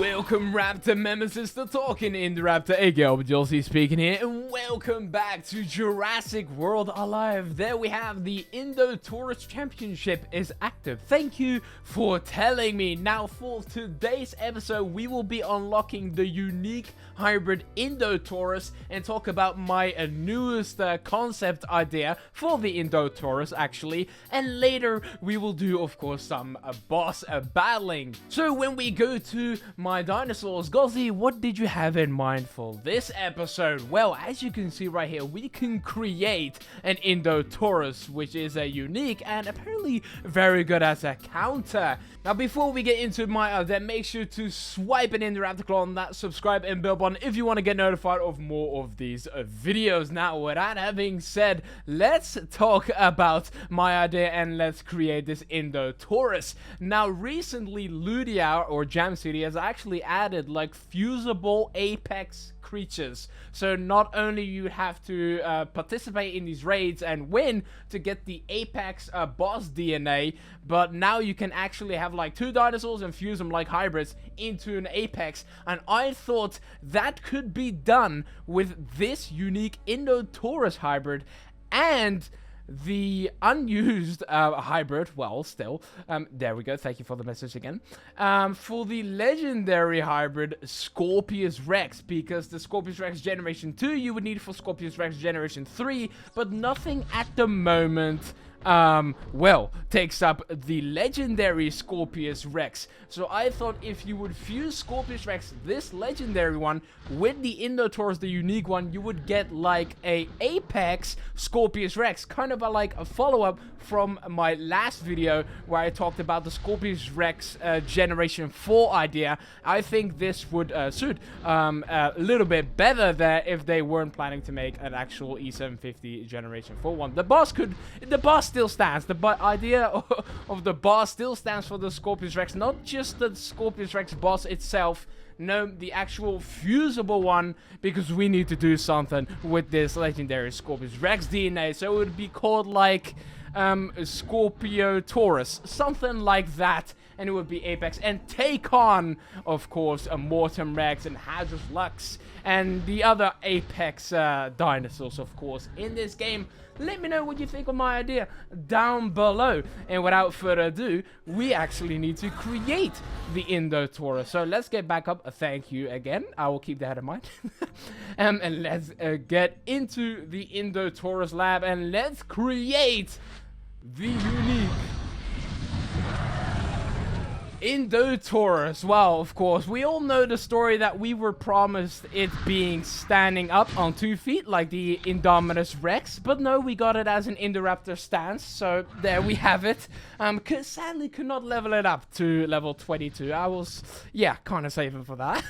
Welcome Raptor members, it's the Talking Indoraptor, LPGozzzi speaking here, and welcome back to Jurassic World Alive. There we have the Indotaurus Championship is active. Thank you for telling me. Now for today's episode, we will be unlocking the unique hybrid Indotaurus and talk about my newest concept idea for the Indotaurus actually. And later we will do, of course, some boss battling. So when we go to my dinosaurs, Gozzzi, what did you have in mind for this episode? Well, as you can see right here, we can create an Indotaurus, which is a unique and apparently very good as a counter. Now, before we get into my idea, make sure to swipe an Indoraptor claw on that subscribe and bell button if you want to get notified of more of these videos. Now, with that having said, let's talk about my idea and let's create this Indotaurus. Now, recently, Ludia or Jam City has actually added like fusible apex creatures. So not only you have to participate in these raids and win to get the apex boss DNA, but now you can actually have like two dinosaurs and fuse them like hybrids into an apex. And I thought that could be done with this unique Indotaurus hybrid and the unused hybrid, well, still, there we go, thank you for the message again, for the legendary hybrid Scorpius Rex, because the Scorpius Rex Generation 2 you would need for Scorpius Rex Generation 3, but nothing at the moment well, takes up the legendary Scorpius Rex. So I thought if you would fuse Scorpius Rex, this legendary one, with the Indotaurus, the unique one, you would get like a Apex Scorpius Rex, kind of like a follow-up from my last video where I talked about the Scorpius Rex Generation 4 idea. I think this would suit a little bit better there if they weren't planning to make an actual E750 Generation 4 one. The boss still stands. The idea of the boss still stands for the Scorpius Rex, not just the Scorpius Rex boss itself. No, the actual fusible one, because we need to do something with this legendary Scorpius Rex DNA. So it would be called like Scorpiotaurus, something like that, and it would be Apex and take on, of course, a Mortem Rex and Hadrus Lux and the other Apex dinosaurs, of course, in this game. Let me know what you think of my idea down below. And without further ado, we actually need to create the Indotaurus. So let's get back up. Thank you again. I will keep that in mind. And let's get into the Indotaurus lab and let's create the unique Indotaurus. Well, of course, we all know the story that we were promised it being standing up on 2 feet like the Indominus Rex, but no, we got it as an Indoraptor stance, so there we have it. Sadly could not level it up to level 22. I was, yeah, kind of saving for that.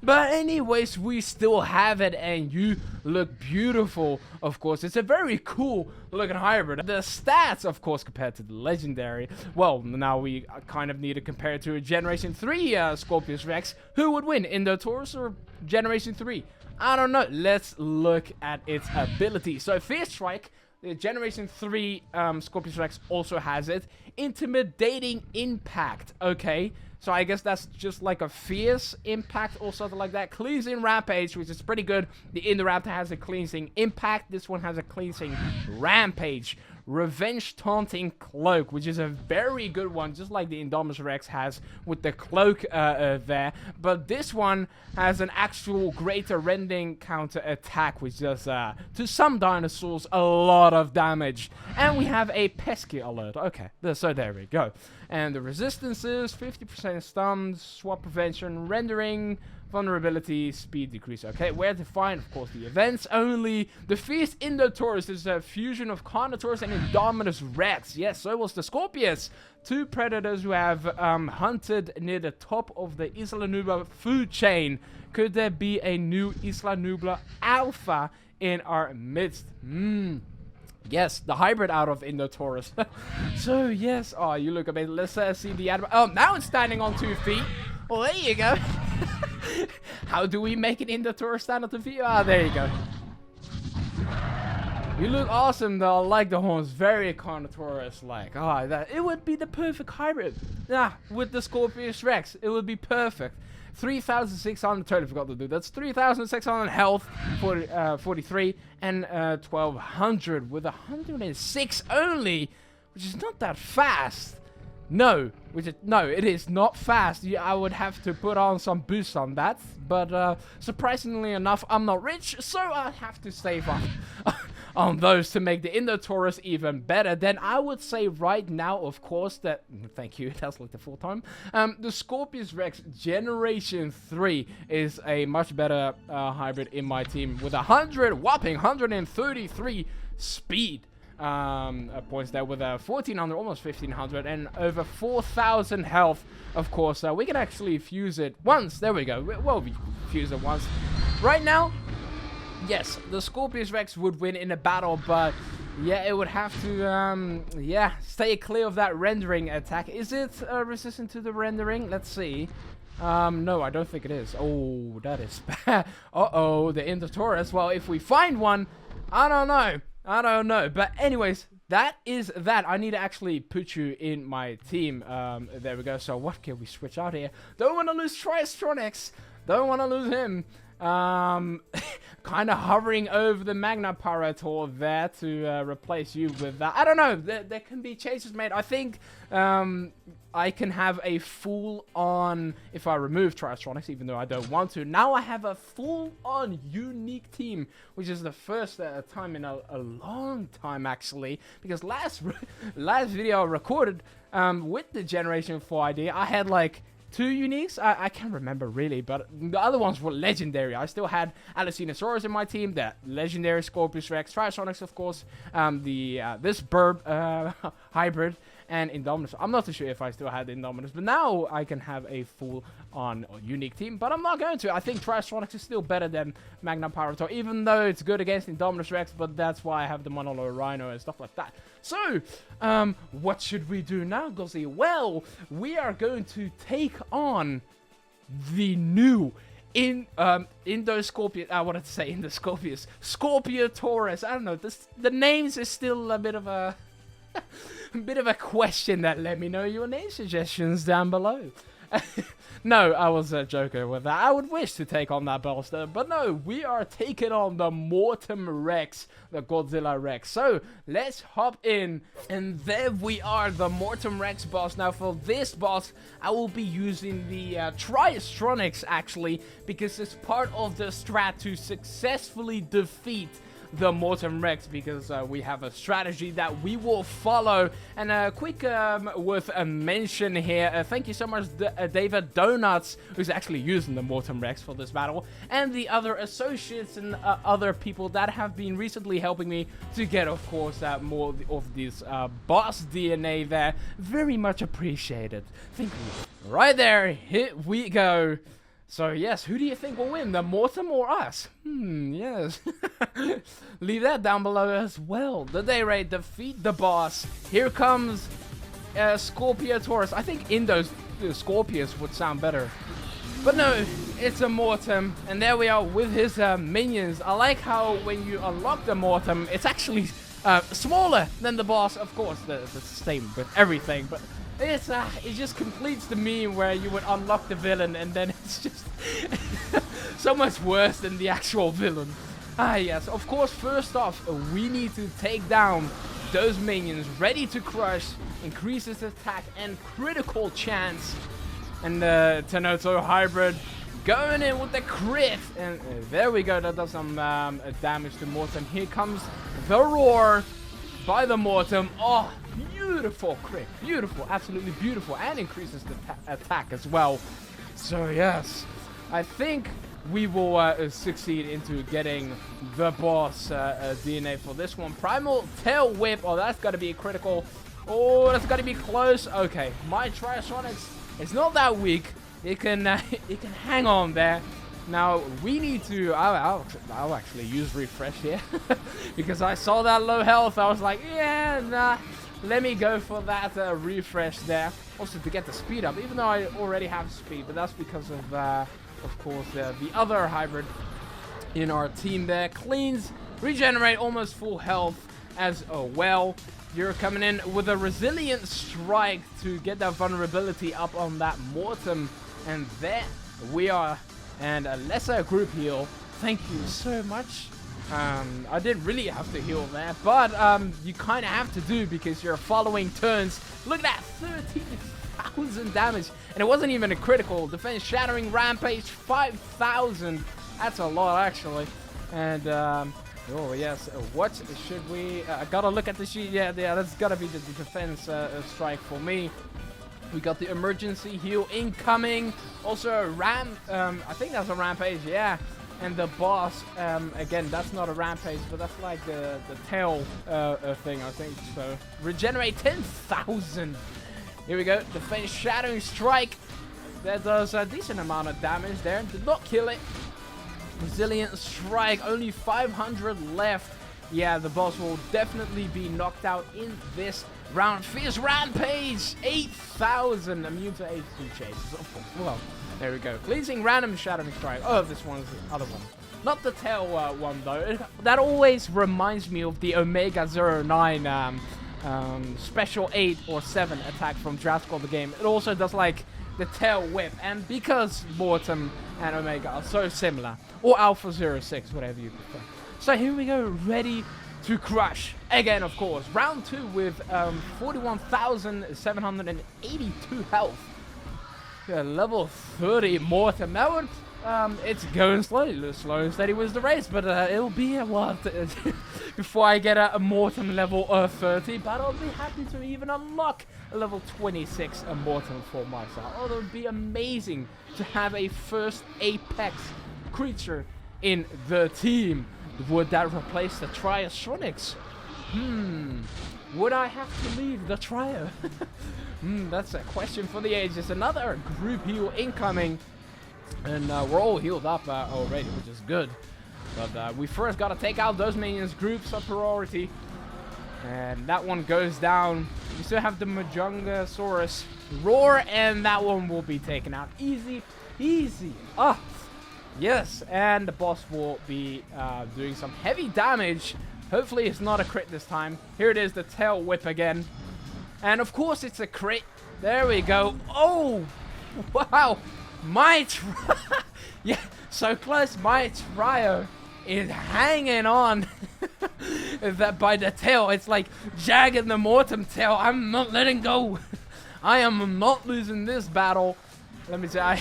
But anyways, we still have it, and you look beautiful, of course. It's a very cool looking hybrid. The stats, of course, compared to the legendary, well, now we kind of need to compare it to a Generation 3 Scorpius Rex. Who would win, Indotaurus or Generation 3? I don't know. Let's look at its ability. So Fierce Strike, the Generation 3 Scorpius Rex also has it. Intimidating Impact. Okay, so I guess that's just like a fierce impact or something like that. Cleansing Rampage, which is pretty good. The Indoraptor has a cleansing impact. This one has a cleansing rampage. Revenge Taunting Cloak, which is a very good one, just like the Indominus Rex has with the cloak there. But this one has an actual greater rending counter attack, which does, to some dinosaurs, a lot of damage. And we have a pesky alert. Okay, so there we go. And the resistances, 50% stun, swap prevention, rendering, vulnerability, speed decrease. Okay, where to find, of course, the events only. The Fierce Indotaurus is a fusion of Carnotaurus and Indominus Rex. Yes, so was the Scorpius. Two predators who have hunted near the top of the Isla Nublar food chain. Could there be a new Isla Nublar Alpha in our midst? Yes, the hybrid out of Indotaurus. So, yes. Oh, you look a bit. Let's see the ad. Oh, now it's standing on 2 feet. Well, there you go. How do we make an Indotaurus stand on 2 feet? Ah, there you go. You look awesome though. I like the horns. Very Carnotaurus like. Oh, it would be the perfect hybrid. Yeah, with the Scorpius Rex. It would be perfect. 3,600, totally forgot to do. That's 3,600 health, 43, and 1,200 with 106 only, which is not that fast. No, it is not fast. I would have to put on some boost on that, but surprisingly enough, I'm not rich, so I have to save up on those to make the Indotaurus even better. Then I would say right now, of course, that thank you, that's like the full time. The Scorpius Rex Generation 3 is a much better hybrid in my team with whopping 133 speed. Points there with 1,400, almost 1,500, and over 4,000 health. Of course, we can actually fuse it once. There we go. Well, we fuse it once. Right now, yes, the Scorpius Rex would win in a battle, but yeah, it would have to, yeah, stay clear of that rendering attack. Is it resistant to the rendering? Let's see. No, I don't think it is. Oh, that is bad. Uh-oh, the Indotaurus. Well, if we find one, I don't know. But anyways, that is that. I need to actually put you in my team. There we go. So what can we switch out here? Don't want to lose Triastronics. Don't want to lose him. Kind of hovering over the Magnaparator there to replace you with that. I don't know. There can be changes made. I think I can have a full-on, if I remove Triastronics, even though I don't want to. Now I have a full-on unique team, which is the first time in a long time, actually. Because last video I recorded with the Generation 4 idea, I had like 2 uniques. I can't remember really, but the other ones were legendary. I still had Allosaurus in my team, the legendary Scorpius Rex, Triastronics, of course, this Burb hybrid, and Indominus. I'm not too sure if I still had Indominus, but now I can have a full-on unique team, but I'm not going to. I think Triastronics is still better than Magnaparator, even though it's good against Indominus Rex, but that's why I have the Monolo Rhino and stuff like that. So, what should we do now, Gozzzi? Well, we are going to take on the new Scorpius. I wanted to say Scorpius. Scorpiotaurus. I don't know. The names is still a bit of a bit of a question. That let me know your name suggestions down below. No, I was joking with that. I would wish to take on that bolster, but no, we are taking on the Mortem Rex, the Godzilla Rex. So let's hop in, and there we are, the Mortem Rex boss. Now for this boss, I will be using the Triastronics actually, because it's part of the strat to successfully defeat the Mortem Rex, because we have a strategy that we will follow. And a quick worth a mention here, thank you so much David Donuts, who's actually using the Mortem Rex for this battle, and the other associates and other people that have been recently helping me to get, of course, more of this boss DNA there. Very much appreciated. Thank you. Right there, here we go. So yes, who do you think will win, the Mortem or us? Yes. Leave that down below as well. The day raid, defeat the boss. Here comes Scorpiotaurus. I think Scorpius would sound better. But no, it's a Mortem. And there we are with his minions. I like how when you unlock the Mortem, it's actually smaller than the boss. Of course, the same with everything, but it just completes the meme where you would unlock the villain and then it's just so much worse than the actual villain. Yes, of course, first off, we need to take down those minions. Ready to crush, increases attack and critical chance. And the Tenoto hybrid going in with the crit. And there we go, that does some damage to Mortem. Here comes the roar by the Mortem. Oh, beautiful crit, beautiful, absolutely beautiful, and increases the attack as well. So yes, I think we will succeed into getting the boss DNA for this one. Primal Tail Whip. Oh, that's got to be a critical. Oh, that's got to be close. Okay, my Triastronics is not that weak. It can hang on there. Now we need to. I'll actually use refresh here because I saw that low health. I was like, yeah, nah. Let me go for that refresh there. Also to get the speed up, even though I already have speed, but that's because of course, the other hybrid in our team there. Cleans regenerate almost full health as well. You're coming in with a resilient strike to get that vulnerability up on that Mortem. And there we are. And a lesser group heal. Thank you so much. I didn't really have to heal there, but you kind of have to do because you're following turns. Look at that, 13,000 damage. And it wasn't even a critical. Defense Shattering Rampage, 5,000. That's a lot, actually. And, oh, yes. What should we... I gotta look at the sheet. Yeah, that's gotta be the defense strike for me. We got the emergency heal incoming. Also, I think that's a Rampage, yeah. And the boss, again, that's not a Rampage, but that's like the tail thing, I think. So, regenerate 10,000. Here we go. Defense Shattering Strike. That does a decent amount of damage there. Did not kill it. Resilient Strike. Only 500 left. Yeah, the boss will definitely be knocked out in this round. Fierce Rampage. 8,000. Immune to 82 chases. Of course. Well, there we go. Cleansing Random Shattering Strike. Oh, this one's the other one. Not the tail one, though. That always reminds me of the Omega 09 Special 8 or 7 attack from Jurassic World the game. It also does, like, the tail whip. And because Mortem and Omega are so similar. Or Alpha 06, whatever you prefer. So here we go. Ready to crush. Again, of course. Round 2 with 41,782 health. Level 30 Mortem. That one, it's going slowly. Slow and steady was the race, but it'll be a while before I get a Mortem level 30. But I'll be happy to even unlock a level 26 Mortem for myself. Oh, that would be amazing to have a first Apex creature in the team. Would that replace the Triastronics? Would I have to leave the Trio? That's a question for the ages. Another group heal incoming. And we're all healed up already, which is good. But we first got to take out those minions. Groups are priority. And that one goes down. We still have the Majungasaurus Roar. And that one will be taken out. Easy, easy. Ah, yes. And the boss will be doing some heavy damage. Hopefully it's not a crit this time. Here it is, the tail whip again. And of course it's a crit. There we go. Oh, wow. My yeah, so close. My trio is hanging on that by the tail. It's like jagging the Mortem tail. I'm not letting go. I am not losing this battle. Let me say,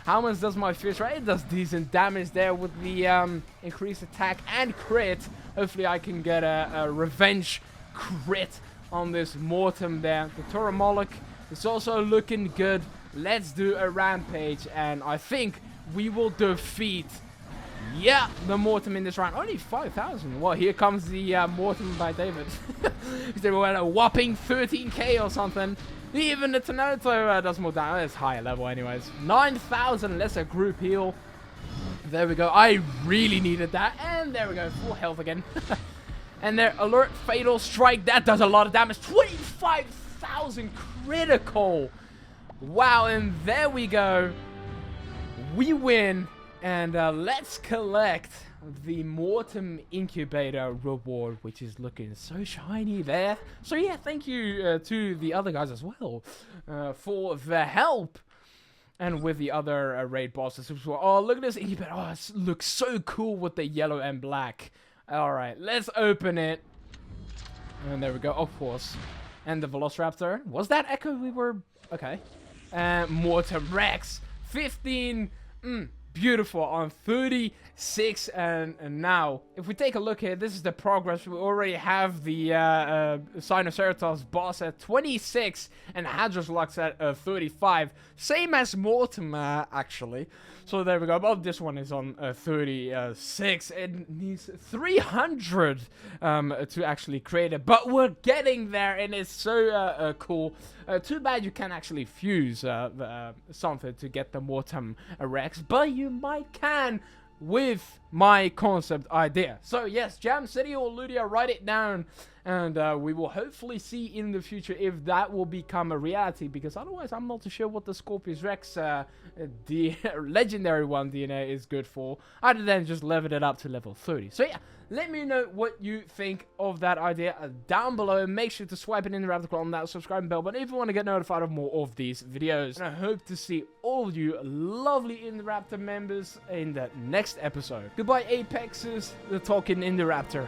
how much does my fish, right? It does decent damage there with the increased attack and crit. Hopefully I can get a revenge crit on this Mortem there. The Toromolic is also looking good. Let's do a Rampage, and I think we will defeat, yeah, the Mortem in this round. Only 5,000. Well, here comes the Mortem by David. They were at a whopping 13k or something. Even the Tenoto does more damage. It's higher level anyways. 9,000. Let's a group heal. There we go. I really needed that. And there we go. Full health again. And their Alert Fatal Strike. That does a lot of damage. 25,000 critical. Wow. And there we go. We win. And let's collect the Mortem Incubator reward, which is looking so shiny there. So yeah, thank you to the other guys as well for the help. And with the other raid bosses as well. Oh, look at this incubator. Oh, it looks so cool with the yellow and black. Alright, let's open it. And there we go, of course. And the Velociraptor. Was that Echo we were... Okay. Mortem Rex. 15... beautiful on 36, and now if we take a look here, this is the progress. We already have the Sinoceratops boss at 26 and Hadroslux at 35, same as Mortem actually. So there we go. But this one is on 36. It needs 300 to actually create it, but we're getting there, and it's so cool. Too bad you can't actually fuse something to get the Mortem Rex, but you might can with my concept idea. So yes, Jam City or Ludia, write it down and we will hopefully see in the future if that will become a reality, because otherwise I'm not too sure what the Scorpius Rex, the legendary one DNA is good for, other than just level it up to level 30. So yeah, let me know what you think of that idea down below. Make sure to swipe it in the Raptor on that subscribe bell button if you want to get notified of more of these videos. And I hope to see all of you lovely Indoraptor members in the next episode. Goodbye Apexes, the Talking Indoraptor.